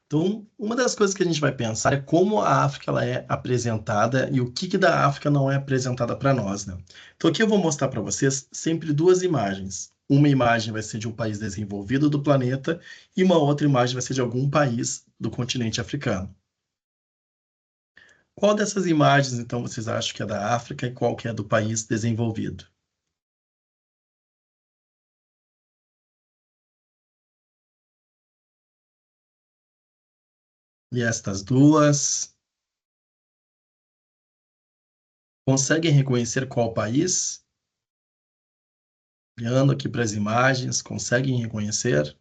Então, uma das coisas que a gente vai pensar é como a África ela é apresentada e o que da África não é apresentada para nós, né? Então, aqui eu vou mostrar para vocês sempre duas imagens. Uma imagem vai ser de um país desenvolvido do planeta e uma outra imagem vai ser de algum país do continente africano. Qual dessas imagens, então, vocês acham que é da África e qual que é do país desenvolvido? E estas duas conseguem reconhecer qual país? Olhando aqui para as imagens, conseguem reconhecer?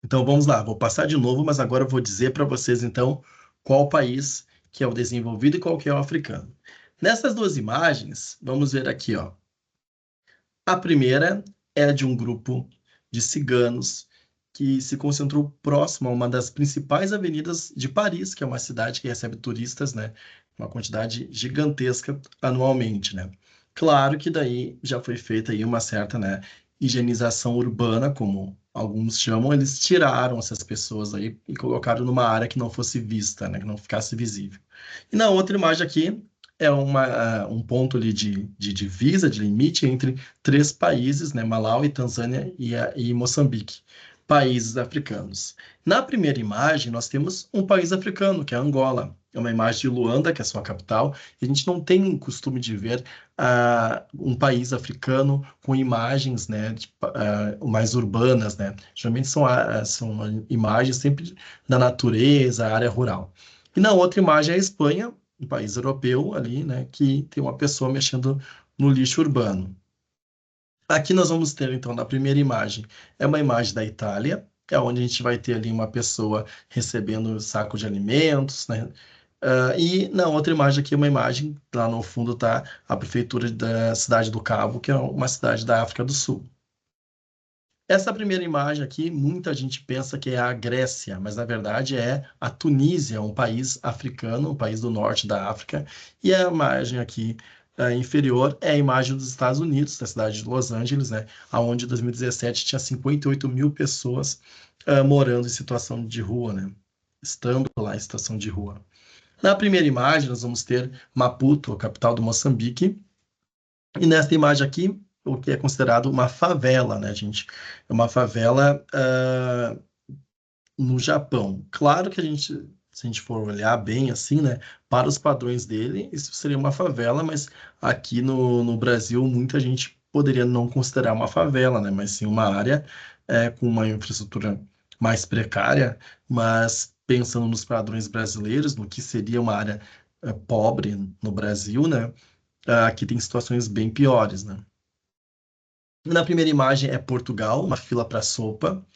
Então vamos lá, vou passar de novo, mas agora eu vou dizer para vocês então qual país que é o desenvolvido e qual que é o africano. Nessas duas imagens, vamos ver aqui, ó. A primeira é de um grupo de ciganos que se concentrou próximo a uma das principais avenidas de Paris, que é uma cidade que recebe turistas, né? Uma quantidade gigantesca anualmente, né? Claro que daí já foi feita aí uma certa, né, higienização urbana, como alguns chamam, eles tiraram essas pessoas aí e colocaram numa área que não fosse vista, né, que não ficasse visível. E na outra imagem aqui é um ponto ali de divisa, de limite entre três países, né, Malawi, Tanzânia e Moçambique, países africanos. Na primeira imagem, nós temos um país africano, que é Angola. É uma imagem de Luanda, que é a sua capital, e a gente não tem costume de ver um país africano com imagens, né, mais urbanas, né? Geralmente são imagens sempre da natureza, área rural. E na outra imagem é a Espanha, um país europeu ali, né, que tem uma pessoa mexendo no lixo urbano. Aqui nós vamos ter, então, na primeira imagem, é uma imagem da Itália, é onde a gente vai ter ali uma pessoa recebendo um saco de alimentos, né? E na outra imagem aqui, uma imagem, lá no fundo está a prefeitura da cidade do Cabo, que é uma cidade da África do Sul. Essa primeira imagem aqui, muita gente pensa que é a Grécia, mas na verdade é a Tunísia, um país africano, um país do norte da África. E a imagem aqui inferior é a imagem dos Estados Unidos, da cidade de Los Angeles, né, onde em 2017 tinha 58 mil pessoas morando em situação de rua, né, estando lá em situação de rua. Na primeira imagem, nós vamos ter Maputo, a capital do Moçambique, e nessa imagem aqui, o que é considerado uma favela, né, gente? É uma favela no Japão. Claro que se a gente for olhar bem assim, né, para os padrões dele, isso seria uma favela, mas aqui no Brasil, muita gente poderia não considerar uma favela, né, mas sim uma área com uma infraestrutura mais precária, mas pensando nos padrões brasileiros, no que seria uma área pobre no Brasil, né, aqui tem situações bem piores, né? Na primeira imagem é Portugal, uma fila para sopa,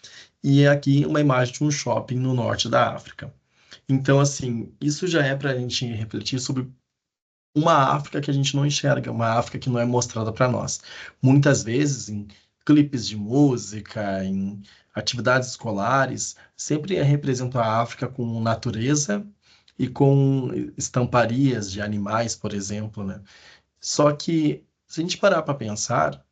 e é aqui uma imagem de um shopping no norte da África. Então, assim, isso já é para a gente refletir sobre uma África que a gente não enxerga, uma África que não é mostrada para nós. Muitas vezes, em clipes de música, em atividades escolares, sempre representa a África com natureza e com estamparias de animais, por exemplo, né? Só que, se a gente parar para pensar,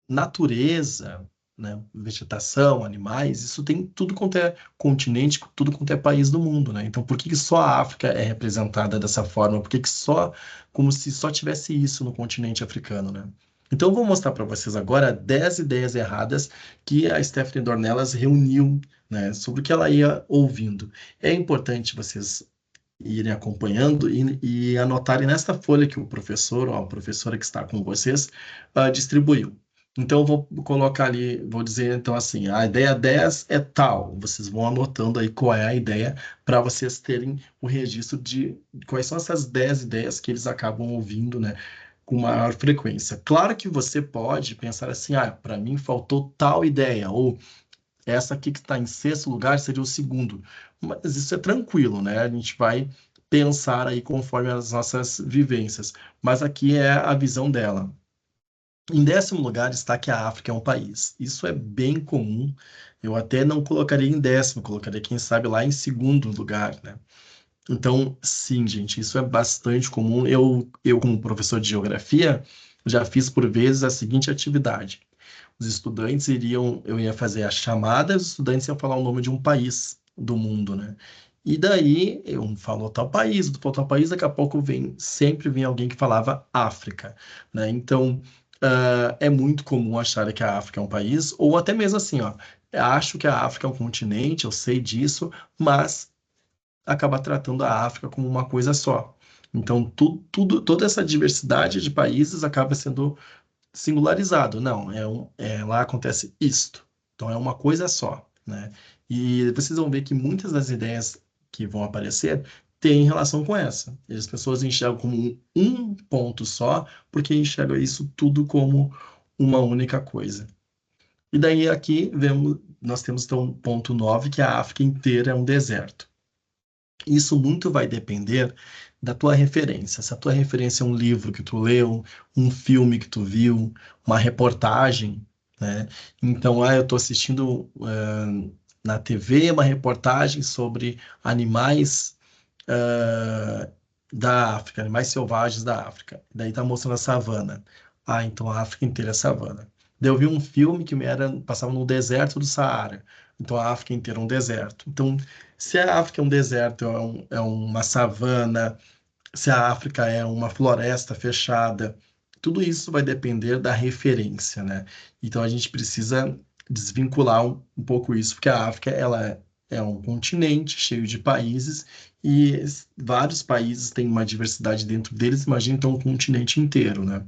natureza, né, vegetação, animais, isso tem tudo quanto é continente, tudo quanto é país do mundo, né? Então, por que que só a África é representada dessa forma? Por que que só, como se só tivesse isso no continente africano, né? Então, eu vou mostrar para vocês agora 10 ideias erradas que a Stephanie Dornelas reuniu, né, sobre o que ela ia ouvindo. É importante vocês irem acompanhando e anotarem nesta folha que o professor ou a professora que está com vocês distribuiu. Então, eu vou colocar ali, vou dizer então assim, a ideia 10 é tal. Vocês vão anotando aí qual é a ideia para vocês terem o registro de quais são essas 10 ideias que eles acabam ouvindo, né, com maior frequência. Claro que você pode pensar assim, para mim faltou tal ideia, ou essa aqui que está em sexto lugar seria o segundo. Mas isso é tranquilo, né? A gente vai pensar aí conforme as nossas vivências. Mas aqui é a visão dela. Em décimo lugar está que a África é um país. Isso é bem comum. Eu até não colocaria em décimo, colocaria, quem sabe, lá em segundo lugar, né? Então, sim, gente, isso é bastante comum. Como professor de geografia, já fiz por vezes a seguinte atividade. os estudantes eu ia fazer a chamada, os estudantes iam falar o nome de um país do mundo, né? E daí, eu falo tal país, outro falou tal país, daqui a pouco sempre vinha alguém que falava África, né? Então, é muito comum achar que a África é um país, ou até mesmo assim, ó, acho que a África é um continente, eu sei disso, mas acaba tratando a África como uma coisa só. Então, toda essa diversidade de países acaba sendo singularizado. Não, lá acontece isto. Então, é uma coisa só, né? E vocês vão ver que muitas das ideias que vão aparecer têm relação com essa. E as pessoas enxergam como um ponto só, porque enxergam isso tudo como uma única coisa. E daí aqui nós temos então um ponto 9 que a África inteira é um deserto. Isso muito vai depender da tua referência. Se a tua referência é um livro que tu leu, um filme que tu viu, uma reportagem, né? Então, eu estou assistindo na TV uma reportagem sobre animais da África, animais selvagens da África. Daí tá mostrando a savana. Então a África inteira é savana. Daí eu vi um filme que passava no deserto do Saara. Então a África inteira é um deserto. Então, se a África é um deserto, é uma savana, se a África é uma floresta fechada, tudo isso vai depender da referência, né? Então a gente precisa desvincular um pouco isso, porque a África ela é um continente cheio de países e vários países têm uma diversidade dentro deles. Imagina então um continente inteiro, né?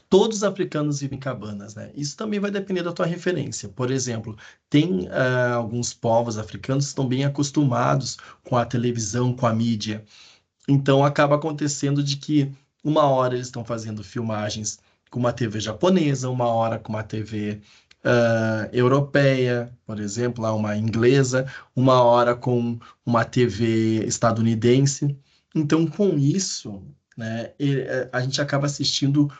Todos os africanos vivem em cabanas, né? Isso também vai depender da tua referência. Por exemplo, tem alguns povos africanos que estão bem acostumados com a televisão, com a mídia. Então acaba acontecendo de que uma hora eles estão fazendo filmagens com uma TV japonesa, uma hora com uma TV europeia, por exemplo, lá uma inglesa, uma hora com uma TV estadunidense. Então, com isso, né, a gente acaba assistindo,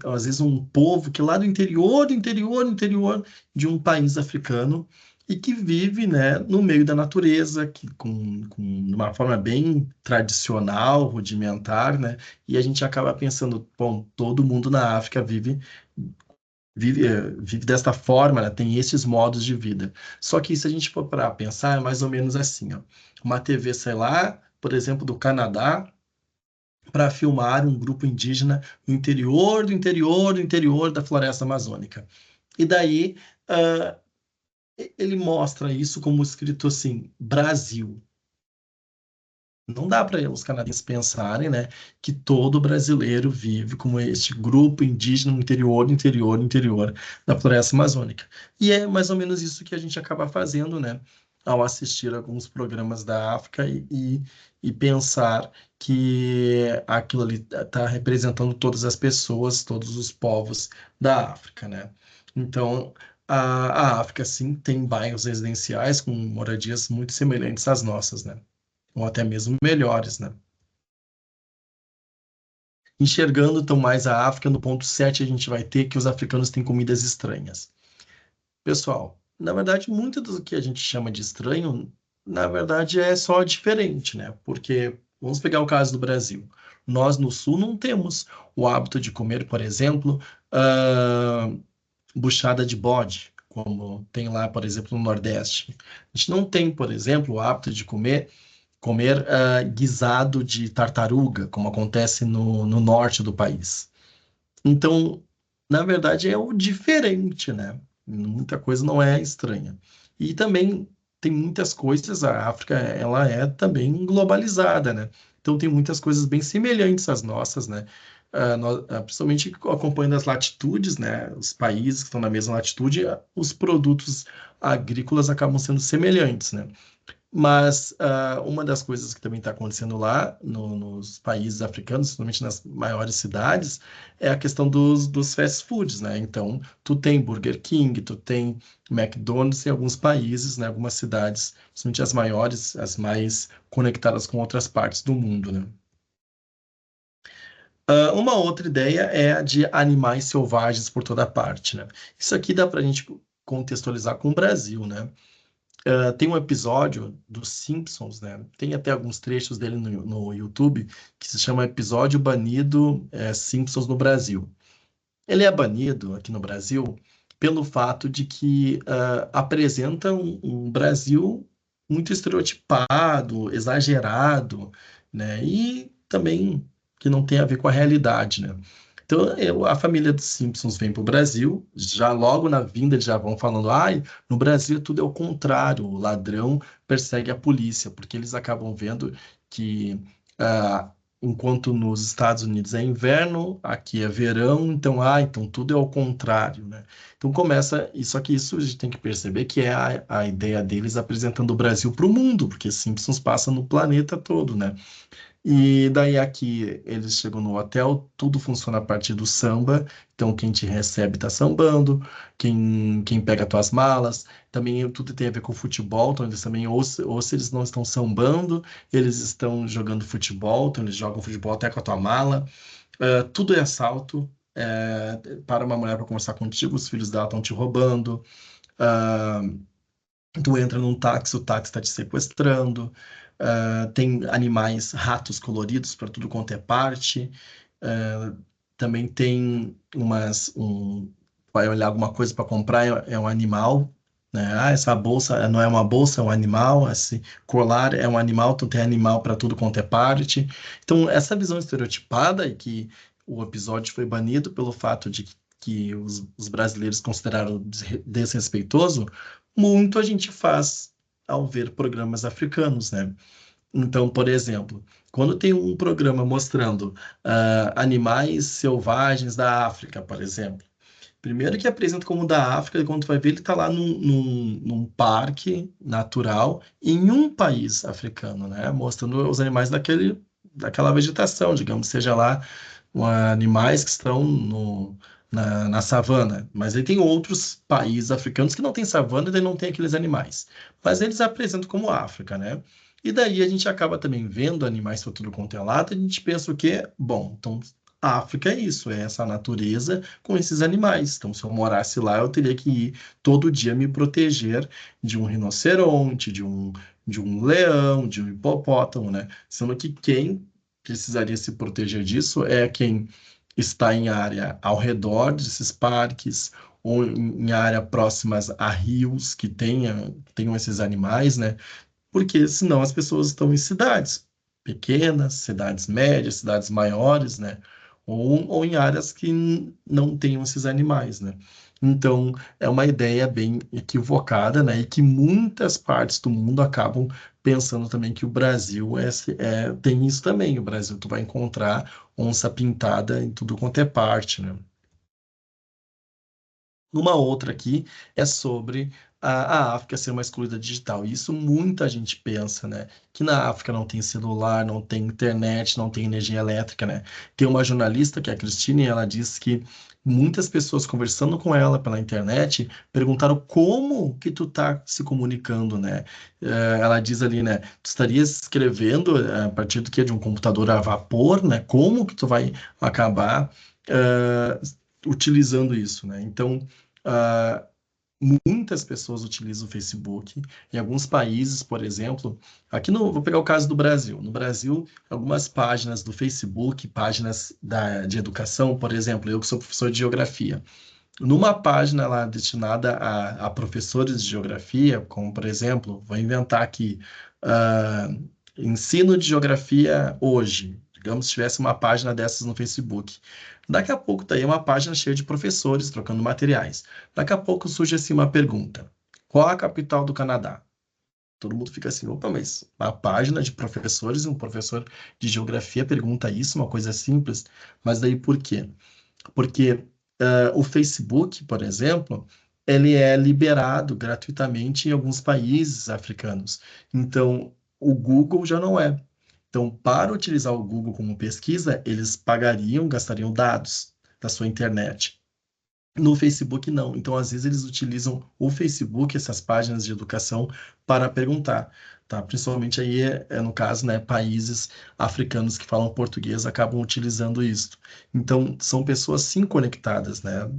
às vezes, um povo que é lá do interior, interior de um país africano e que vive, né, no meio da natureza, de uma forma bem tradicional, rudimentar, né, e a gente acaba pensando, bom, todo mundo na África vive desta forma, né, tem esses modos de vida. Só que se a gente for para pensar, é mais ou menos assim, ó, uma TV, sei lá, por exemplo, do Canadá, para filmar um grupo indígena no interior do interior da floresta amazônica. E daí, ah, ele mostra isso como escrito assim, Brasil. Não dá para os canadenses pensarem, né, que todo brasileiro vive como este grupo indígena no interior, interior da floresta amazônica. E é mais ou menos isso que a gente acaba fazendo, né, ao assistir alguns programas da África e pensar que aquilo ali está representando todas as pessoas, todos os povos da África, né? Então, a África, sim, tem bairros residenciais com moradias muito semelhantes às nossas, né? Ou até mesmo melhores, né? Enxergando então mais a África, no ponto 7 a gente vai ter que os africanos têm comidas estranhas. Pessoal, na verdade, muito do que a gente chama de estranho, na verdade, é só diferente, né? Porque, vamos pegar o caso do Brasil. Nós no Sul não temos o hábito de comer, por exemplo, ah, buchada de bode, como tem lá, por exemplo, no Nordeste. A gente não tem, por exemplo, o hábito de comer guisado de tartaruga, como acontece no norte do país. Então, na verdade, é o diferente, né? Muita coisa não é estranha. E também tem muitas coisas, a África, ela é também globalizada, né? Então, tem muitas coisas bem semelhantes às nossas, né? Principalmente acompanhando as latitudes, né? Os países que estão na mesma latitude, os produtos agrícolas acabam sendo semelhantes, né? Mas uma das coisas que também está acontecendo lá nos países africanos, principalmente nas maiores cidades, é a questão dos fast foods, né? Então, tu tem Burger King, tu tem McDonald's em alguns países, né? Algumas cidades, principalmente as maiores, as mais conectadas com outras partes do mundo, né? Uma outra ideia é a de animais selvagens por toda parte, né? Isso aqui dá para a gente contextualizar com o Brasil, né? Tem um episódio dos Simpsons, né? Tem até alguns trechos dele no YouTube que se chama Episódio Banido Simpsons no Brasil. Ele é banido aqui no Brasil pelo fato de que apresenta um Brasil muito estereotipado, exagerado, né? E também que não tem a ver com a realidade, né? Então, a família dos Simpsons vem para o Brasil, já logo na vinda eles já vão falando, ai, no Brasil tudo é o contrário, o ladrão persegue a polícia, porque eles acabam vendo que ah, enquanto nos Estados Unidos é inverno, aqui é verão, então tudo é ao contrário, né? Então começa, e só que isso a gente tem que perceber que é a ideia deles apresentando o Brasil para o mundo, porque Simpsons passa no planeta todo, né? E daí aqui eles chegam no hotel, tudo funciona a partir do samba. Então quem te recebe tá sambando, quem pega tuas malas, também tudo tem a ver com futebol. Então eles também, ou se eles não estão sambando, eles estão jogando futebol, então eles jogam futebol até com a tua mala. Tudo é assalto. Para uma mulher para conversar contigo, os filhos dela estão te roubando. Ah, Tu entra num táxi, o táxi está te sequestrando. Tem animais, ratos coloridos para tudo quanto é parte. Ah, Também tem vai olhar alguma coisa para comprar, é um animal, né? Ah, essa bolsa não é uma bolsa, é um animal. Esse colar é um animal, então tem animal para tudo quanto é parte. Então, essa visão estereotipada e que o episódio foi banido pelo fato de que os brasileiros consideraram desrespeitoso, muito a gente faz ao ver programas africanos, né? Então, por exemplo, quando tem um programa mostrando animais selvagens da África, por exemplo, primeiro que apresenta como da África, e quando tu vai ver, ele está lá num parque natural em um país africano, né? Mostrando os animais daquela vegetação, digamos, seja lá animais que estão na savana. Mas aí tem outros países africanos que não tem savana e daí não tem aqueles animais. Mas eles apresentam como África, né? E daí a gente acaba também vendo animais para tudo quanto é lado, e a gente pensa o quê? Bom, então a África é isso, é essa natureza com esses animais. Então, se eu morasse lá, eu teria que ir todo dia me proteger de um rinoceronte, de um leão, de um hipopótamo, né? Sendo que quem precisaria se proteger disso é quem está em área ao redor desses parques ou em área próximas a rios que tenham esses animais, né? Porque senão as pessoas estão em cidades pequenas, cidades médias, cidades maiores, né? Ou em áreas que não tenham esses animais, né? Então, é uma ideia bem equivocada, né? E que muitas partes do mundo acabam pensando também que o Brasil tem isso também. O Brasil, tu vai encontrar onça pintada em tudo quanto é parte, né? Uma outra aqui é sobre a África ser uma excluída digital. E isso muita gente pensa, né? Que na África não tem celular, não tem internet, não tem energia elétrica, né? Tem uma jornalista, que é a Cristine, e ela diz que muitas pessoas conversando com ela pela internet perguntaram como que tu tá se comunicando, né? Ela diz ali, né? Tu estarias escrevendo a partir do que? De um computador a vapor, né? Como que tu vai acabar eh, utilizando isso, né? Então, ah, muitas pessoas utilizam o Facebook. Em alguns países, por exemplo, vou pegar o caso do Brasil. No Brasil, algumas páginas do Facebook, páginas de educação, por exemplo, eu que sou professor de geografia, numa página lá destinada a professores de geografia, como por exemplo, vou inventar aqui, ah, ensino de geografia hoje. Digamos, se tivesse uma página dessas no Facebook. Daqui a pouco tá aí uma página cheia de professores trocando materiais. Daqui a pouco surge assim uma pergunta: qual a capital do Canadá? Todo mundo fica assim, opa, mas a página de professores, um professor de geografia pergunta isso, uma coisa simples, mas daí por quê? Porque o Facebook, por exemplo, ele é liberado gratuitamente em alguns países africanos. Então, o Google já não é. Então, para utilizar o Google como pesquisa, eles pagariam, gastariam dados da sua internet. No Facebook, não. Então, às vezes, eles utilizam o Facebook, essas páginas de educação, para perguntar, tá? Principalmente aí, no caso, né, países africanos que falam português acabam utilizando isso. Então, são pessoas sim conectadas, né?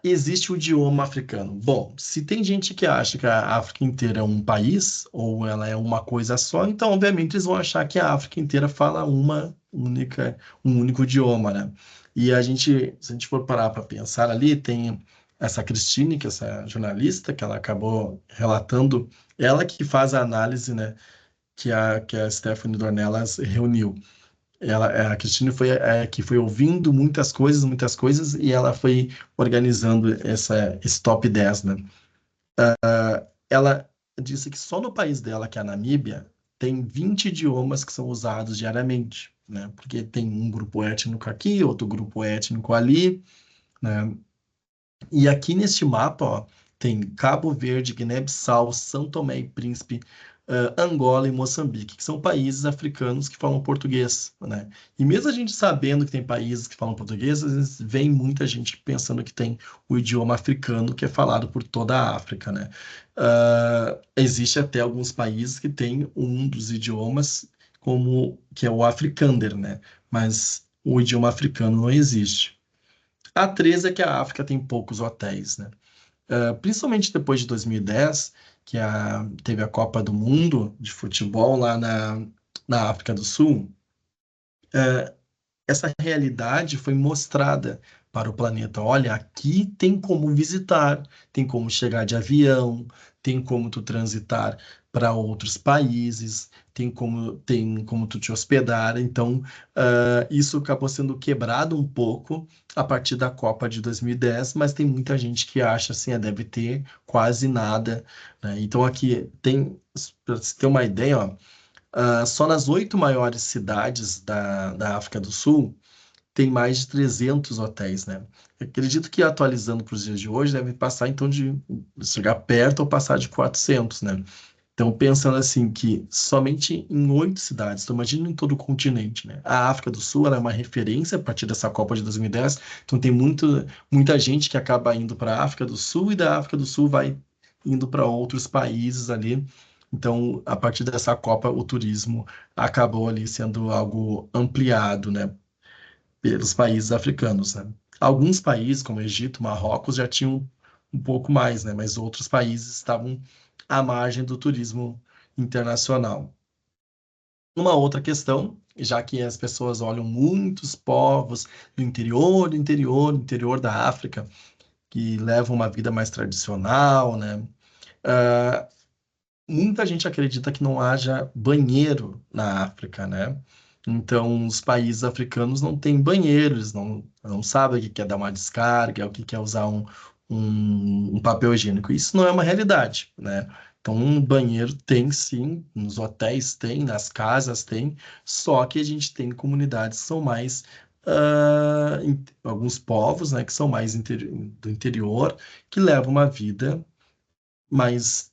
Existe o idioma africano. Bom, se tem gente que acha que a África inteira é um país, ou ela é uma coisa só, então, obviamente, eles vão achar que a África inteira fala um único idioma, né? E se a gente for parar para pensar ali, tem essa Christine, que é essa jornalista, que ela acabou relatando, ela que faz a análise, né, que a Stephanie Dornelas reuniu. A Cristina foi que foi ouvindo muitas coisas, e ela foi organizando esse top 10, né? Ela disse que só no país dela, que é a Namíbia, tem 20 idiomas que são usados diariamente, né? Porque tem um grupo étnico aqui, outro grupo étnico ali, né? E aqui neste mapa, ó, tem Cabo Verde, Guiné-Bissau, São Tomé e Príncipe, Angola e Moçambique, que são países africanos que falam português, né? E mesmo a gente sabendo que tem países que falam português, às vezes vem muita gente pensando que tem o idioma africano que é falado por toda a África, né? Existe até alguns países que têm um dos idiomas como que é o Afrikaner, né? Mas o idioma africano não existe. A 13 é que a África tem poucos hotéis, né? Principalmente depois de 2010, teve a Copa do Mundo de futebol lá na África do Sul. Essa realidade foi mostrada para o planeta. Olha, aqui tem como visitar, tem como chegar de avião, tem como tu transitar para outros países, tem como tu te hospedar. Então, isso acabou sendo quebrado um pouco a partir da Copa de 2010, mas tem muita gente que acha assim, deve ter quase nada, né? Então, aqui tem, para você ter uma ideia, ó, só nas 8 maiores cidades da África do Sul tem mais de 300 hotéis, né? Eu acredito que atualizando para os dias de hoje deve passar então de chegar perto ou passar de 400, né? Então, pensando assim que somente em 8 cidades, então imagina em todo o continente, né? A África do Sul ela é uma referência a partir dessa Copa de 2010, então tem muita gente que acaba indo para a África do Sul, e da África do Sul vai indo para outros países ali. Então, a partir dessa Copa, o turismo acabou ali sendo algo ampliado, né, pelos países africanos, né? Alguns países, como Egito, Marrocos, já tinham um pouco mais, né? Mas outros países estavam à margem do turismo internacional. Uma outra questão, já que as pessoas olham muitos povos do interior da África, que levam uma vida mais tradicional, né? Ah, muita gente acredita que não haja banheiro na África, né? Então, os países africanos não têm banheiros, não sabem o que é dar uma descarga, o que é usar um papel higiênico. Isso não é uma realidade, né? Então, um banheiro tem sim, nos hotéis tem, nas casas tem, só que a gente tem comunidades que são mais, alguns povos, né, que são mais do interior, que levam uma vida mais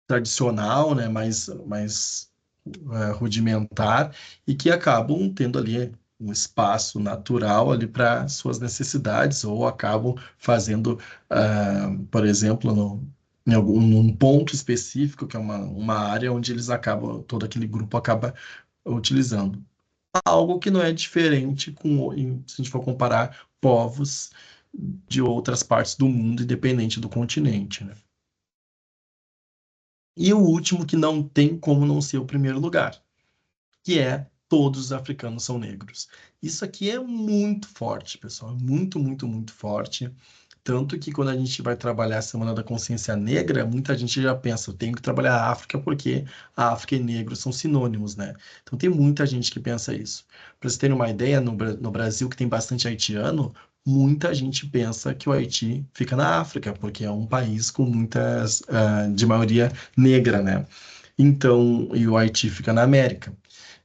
tradicional, né, mais rudimentar, e que acabam tendo ali um espaço natural ali para suas necessidades, ou acabam fazendo, por exemplo, num ponto específico, que é uma área onde eles acabam, todo aquele grupo acaba utilizando. Algo que não é diferente se a gente for comparar povos de outras partes do mundo, independente do continente, né? E o último, que não tem como não ser o primeiro lugar, que é todos os africanos são negros. Isso aqui é muito forte, pessoal, muito, muito, muito forte. Tanto que quando a gente vai trabalhar a Semana da Consciência Negra, muita gente já pensa, eu tenho que trabalhar a África porque a África e negro são sinônimos, né? Então tem muita gente que pensa isso. Para vocês terem uma ideia, no Brasil, que tem bastante haitiano, muita gente pensa que o Haiti fica na África, porque é um país com muitas, de maioria negra, né? Então, e o Haiti fica na América.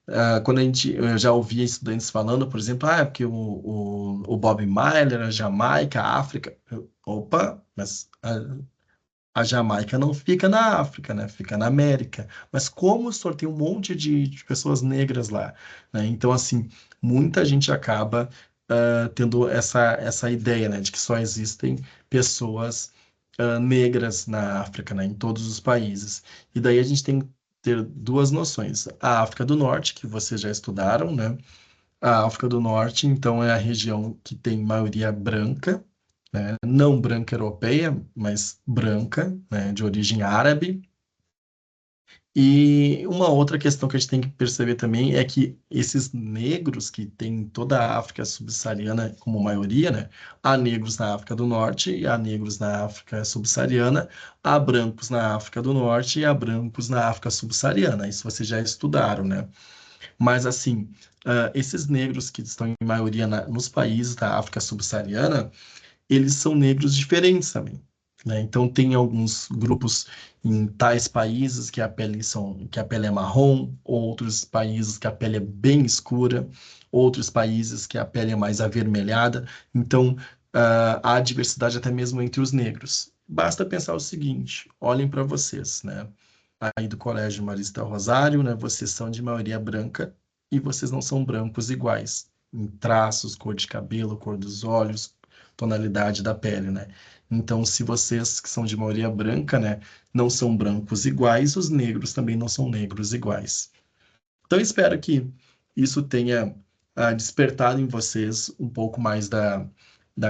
Eu já ouvia estudantes falando, por exemplo, porque o Bob Marley, a Jamaica, a África. Opa, mas a Jamaica não fica na África, né? Fica na América. Mas como o senhor tem um monte de pessoas negras lá, né? Então, assim, muita gente acaba tendo essa ideia, né? De que só existem pessoas negras na África, né? Em todos os países. E daí a gente tem que ter duas noções. A África do Norte, que vocês já estudaram, né? A África do Norte, então, é a região que tem maioria branca, né? Não branca europeia, mas branca, né? De origem árabe. E uma outra questão que a gente tem que perceber também é que esses negros que tem em toda a África subsaariana como maioria, né? Há negros na África do Norte e há negros na África subsaariana, há brancos na África do Norte e há brancos na África subsaariana. Isso vocês já estudaram, né? Mas assim, esses negros que estão em maioria nos países da África subsaariana, eles são negros diferentes também, né? Então tem alguns grupos em tais países que a pele é marrom, outros países que a pele é bem escura, outros países que a pele é mais avermelhada. Então há diversidade até mesmo entre os negros. Basta pensar o seguinte: olhem para vocês, né? Aí do Colégio Marista Rosário, né? Vocês são de maioria branca e vocês não são brancos iguais em traços, cor de cabelo, cor dos olhos, tonalidade da pele, né? Então, se vocês que são de maioria branca, né, não são brancos iguais, os negros também não são negros iguais. Então, espero que isso tenha despertado em vocês um pouco mais da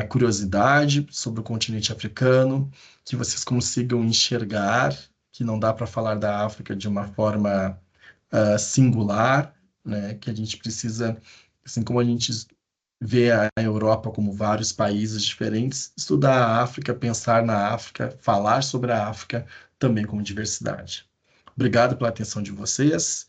curiosidade sobre o continente africano, que vocês consigam enxergar que não dá para falar da África de uma forma singular, né? Que a gente precisa, assim como a gente vê a Europa como vários países diferentes, estudar a África, pensar na África, falar sobre a África também como diversidade. Obrigado pela atenção de vocês